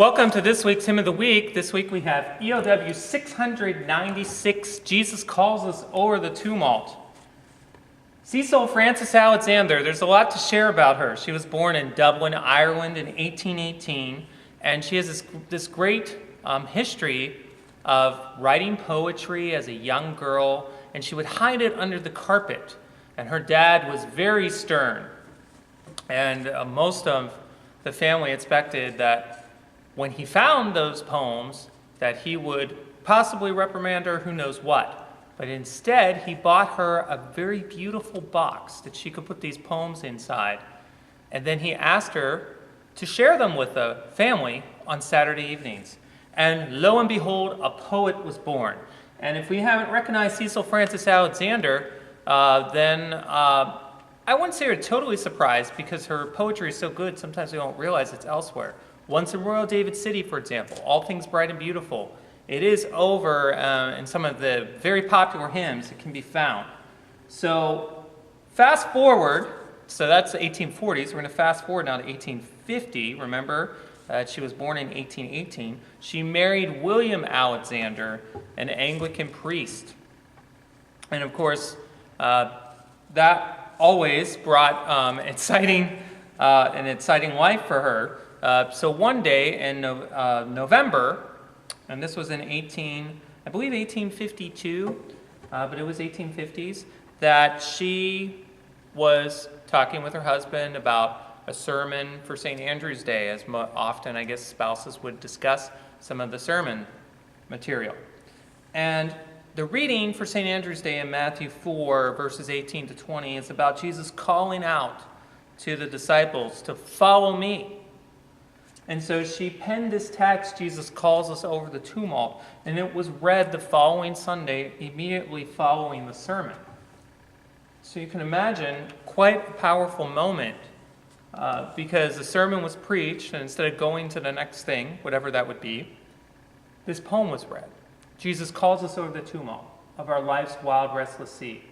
Welcome to this week's Hymn of the Week. This week we have EOW 696, Jesus Calls Us Over the Tumult. Cecil Frances Alexander, there's a lot to share about her. She was born in Dublin, Ireland in 1818, and she has this great history of writing poetry as a young girl, and she would hide it under the carpet. And her dad was very stern, and most of the family expected that when he found those poems, that he would possibly reprimand her, who knows what. But instead, he bought her a very beautiful box that she could put these poems inside. And then he asked her to share them with the family on Saturday evenings. And lo and behold, a poet was born. And if we haven't recognized Cecil Frances Alexander, then I wouldn't say we're totally surprised, because her poetry is so good, sometimes we don't realize it's elsewhere. Once in Royal David City, for example, All Things Bright and Beautiful. It is over in some of the very popular hymns. It can be found. So fast forward, so that's the 1840s. We're going to fast forward now to 1850. Remember, she was born in 1818. She married William Alexander, an Anglican priest. And of course, that always brought an exciting life for her. So one day in November, and this was in 1852, but it was 1850s, that she was talking with her husband about a sermon for St. Andrew's Day, as often, I guess, spouses would discuss some of the sermon material. And the reading for St. Andrew's Day in Matthew 4, verses 18 to 20, is about Jesus calling out to the disciples to follow me. And so she penned this text, Jesus calls us over the tumult, and it was read the following Sunday, immediately following the sermon. So you can imagine quite a powerful moment, because the sermon was preached, and instead of going to the next thing, whatever that would be, this poem was read. Jesus calls us over the tumult of our life's wild, restless sea.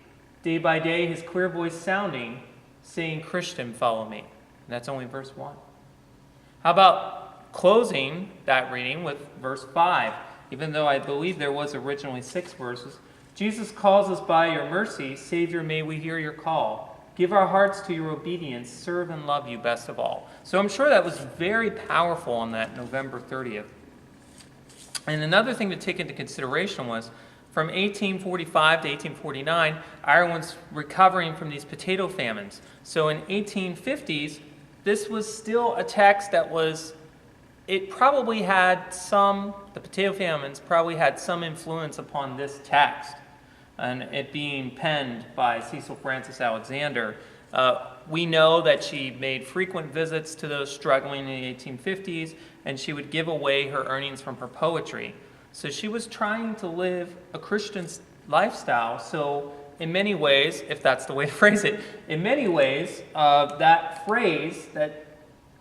Day by day, his clear voice sounding, saying, Christian, follow me. And that's only verse 1. How about closing that reading with verse 5? Even though I believe there was originally 6 verses. Jesus calls us by your mercy. Savior, may we hear your call. Give our hearts to your obedience. Serve and love you best of all. So I'm sure that was very powerful on that November 30th. And another thing to take into consideration was from 1845 to 1849, Ireland's recovering from these potato famines. So in 1850s, this was still a text that it probably had the potato famines probably had some influence upon this text, and it being penned by Cecil Frances Alexander. We know that she made frequent visits to those struggling in the 1850s, and she would give away her earnings from her poetry. So she was trying to live a Christian lifestyle. So in many ways, if that's the way to phrase it, in many ways, that phrase that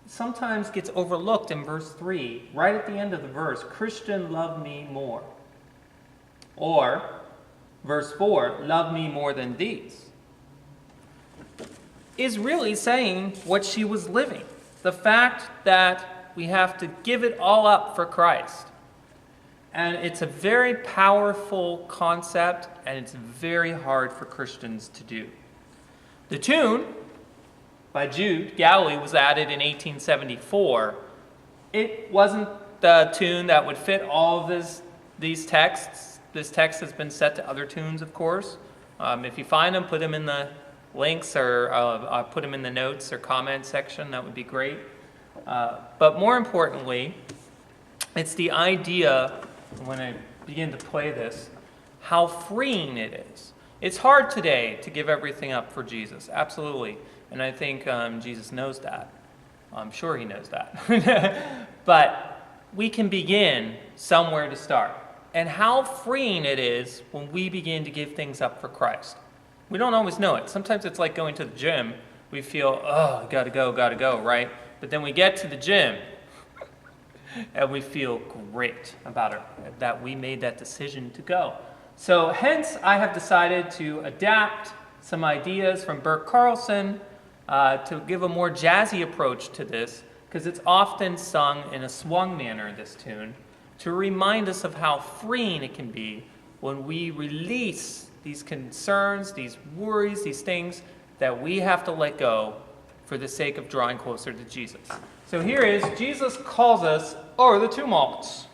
sometimes gets overlooked in verse 3, right at the end of the verse, Christian, love me more. Or verse 4, love me more than these, is really saying what she was living. The fact that we have to give it all up for Christ. And it's a very powerful concept, and it's very hard for Christians to do. The tune by Jude Galilee was added in 1874. It wasn't the tune that would fit all of these texts. This text has been set to other tunes, of course. If you find them, put them in the links, or put them in the notes or comment section. That would be great. But more importantly, it's the idea, when I begin to play this, how freeing it is. It's hard today to give everything up for Jesus, absolutely. And I think Jesus knows that. I'm sure he knows that. But we can begin somewhere to start. And how freeing it is when we begin to give things up for Christ. We don't always know it. Sometimes it's like going to the gym. We feel, gotta go, right? But then we get to the gym, and we feel great about it, that we made that decision to go. So hence, I have decided to adapt some ideas from Bert Carlson to give a more jazzy approach to this because it's often sung in a swung manner, this tune, to remind us of how freeing it can be when we release these concerns, these worries, these things that we have to let go for the sake of drawing closer to Jesus. So here is Jesus Calls Us O'er the Tumult.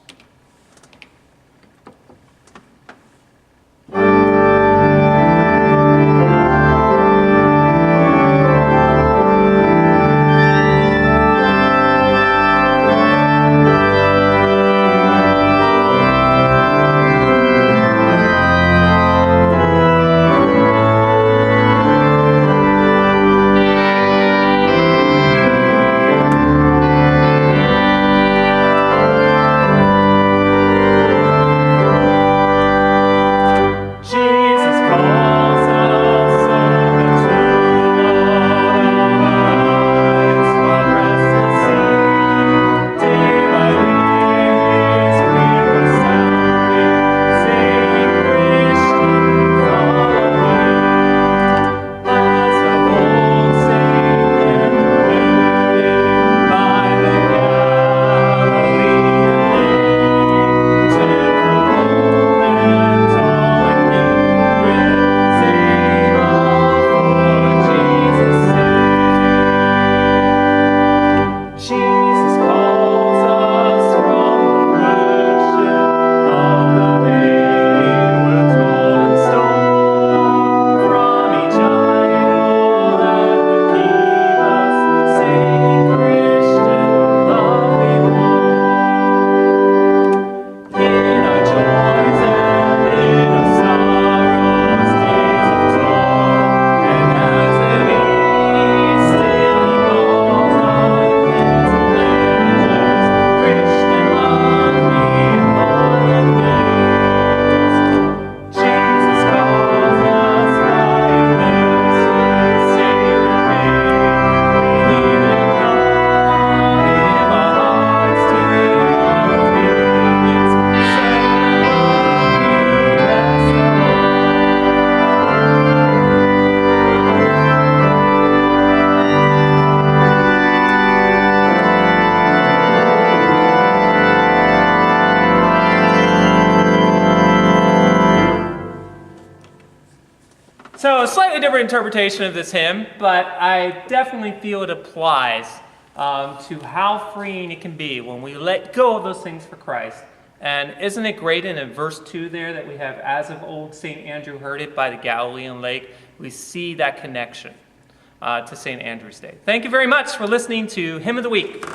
So a slightly different interpretation of this hymn, but I definitely feel it applies to how freeing it can be when we let go of those things for Christ. And isn't it great in verse 2 there that we have, as of old St. Andrew heard it by the Galilean lake, we see that connection to St. Andrew's Day. Thank you very much for listening to Hymn of the Week.